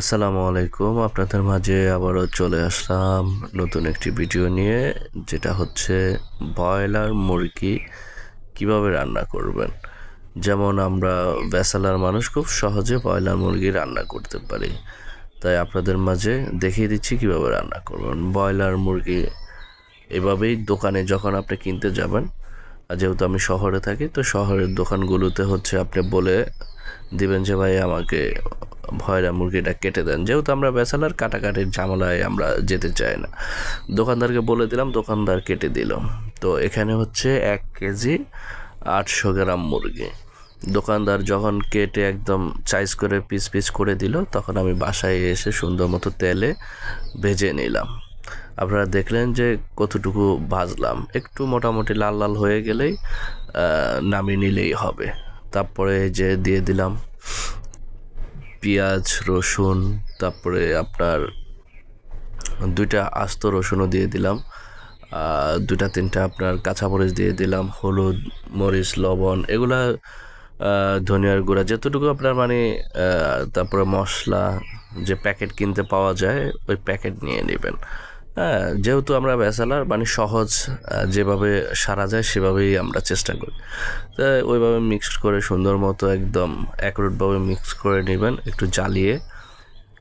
আসসালামু আলাইকুম। আপনাদের মাঝে আবারও চলে আসলাম নতুন একটি ভিডিও নিয়ে, যেটা হচ্ছে ব্রয়লার মুরগি কিভাবে রান্না করবেন। যেমন আমরা ব্যাচেলর মানুষ খুব সহজে ব্রয়লার মুরগি রান্না করতে পারি, তাই আপনাদের মাঝে দেখিয়ে দিচ্ছি কিভাবে রান্না করবেন। ব্রয়লার মুরগি এভাবেই দোকানে যখন আপনি কিনতে যাবেন, যেহেতু আমি শহরে থাকি, তো শহরের দোকানগুলোতে হচ্ছে আপনি বলে দিবেন যে ভাই আমাকে ব্রয়লার মুরগিটা কেটে দেন। যেহেতু আমরা ব্যাচেলর, কাটাকাটির ঝামেলায় আমরা যেতে চাই না। দোকানদারকে বলে দিলাম, দোকানদার কেটে দিল। তো এখানে হচ্ছে 1 কেজি 800 গ্রাম মুরগি। দোকানদার যখন কেটে একদম সাইজ করে পিস পিস করে দিল, তখন আমি বাসায় এসে সুন্দর মতো তেলে ভেজে নিলাম। আপনারা দেখলেন যে কতটুকু ভাজলাম, একটু মোটামুটি লাল লাল হয়ে গেলেই নামিয়ে নিলেই হবে। তারপরে যে দিয়ে দিলাম পেঁয়াজ, রসুন, তারপরে আপনার 2টা আস্ত রসুনও দিয়ে দিলাম, 2-3টা আপনার কাঁচামরিচ দিয়ে দিলাম, হলুদ, মরিচ, লবণ, এগুলা ধনিয়ার গুঁড়া যতটুকু আপনার মানে, তারপরে মশলা যে প্যাকেট কিনতে পাওয়া যায় ওই প্যাকেট নিয়ে নেবেন। হ্যাঁ, যেহেতু আমরা ব্যাচেলর, মানে সহজ যেভাবে সারা যায় সেভাবেই আমরা চেষ্টা করি। তো ওইভাবে মিক্সড করে সুন্দর মতো একদম একরোটভাবে মিক্স করে নেবেন, একটু জ্বালিয়ে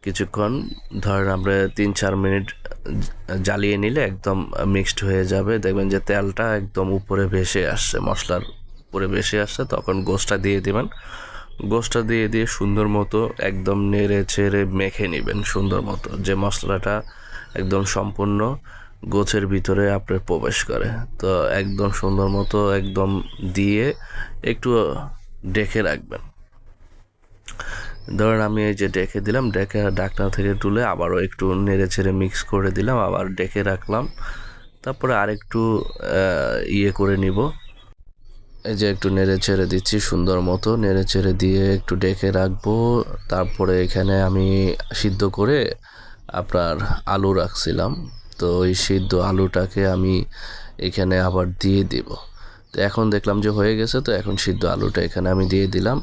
কিছুক্ষণ, ধরেন আমরা 3-4 মিনিট জ্বালিয়ে নিলে একদম মিক্সড হয়ে যাবে। দেখবেন যে তেলটা একদম উপরে ভেসে আসছে, মশলার উপরে ভেসে আসছে, তখন গোশটা দিয়ে দেবেন। গোশটা দিয়ে সুন্দর মতো একদম নেড়ে ছেড়ে মেখে নেবেন সুন্দর মতো, যে মশলাটা একদম সম্পূর্ণ গোছের ভিতরে আপনার প্রবেশ করে। তো একদম সুন্দর মতো একদম দিয়ে একটু ঢেকে রাখবেন। ধরেন আমি এই যে ডেকে দিলাম, ডেকে ঢাকনা থেকে তুলে আবারও একটু নেড়ে ছেড়ে মিক্স করে দিলাম, আবার ডেকে রাখলাম। তারপরে আরেকটু করে নিব। এই যে একটু নেড়ে ছেড়ে দিচ্ছি, সুন্দর মতো নেড়ে ছেড়ে দিয়ে একটু ডেকে রাখবো। তারপরে এখানে আমি সিদ্ধ করে আপনার আলু রাখছিলাম, তো ওই সিদ্ধ আলুটাকে আমি এখানে আবার দিয়ে দিব। তো এখন দেখলাম যে হয়ে গেছে, তো এখন সিদ্ধ আলুটা এখানে আমি দিয়ে দিলাম,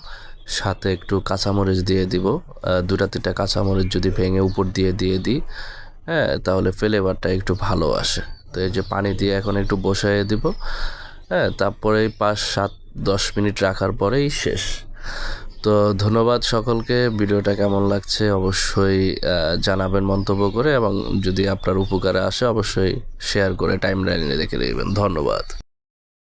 সাথে একটু কাঁচামরিচ দিয়ে দিব। 2-3টা কাঁচামরিচ যদি ভেঙে উপর দিয়ে দিই, হ্যাঁ, তাহলে ফ্লেভারটা একটু ভালো আসে। তো এই যে পানি দিয়ে এখন একটু বসাইয়ে দিব। হ্যাঁ, তারপরে 5-7-10 মিনিট রাখার পরেই শেষ। তো ধন্যবাদ সকলকে। ভিডিওটা কেমন লাগছে অবশ্যই জানাবেন মন্তব্য করে, এবং যদি আপনার উপকারে আসে অবশ্যই শেয়ার করে টাইম লাইনে রেখে দেবেন। ধন্যবাদ।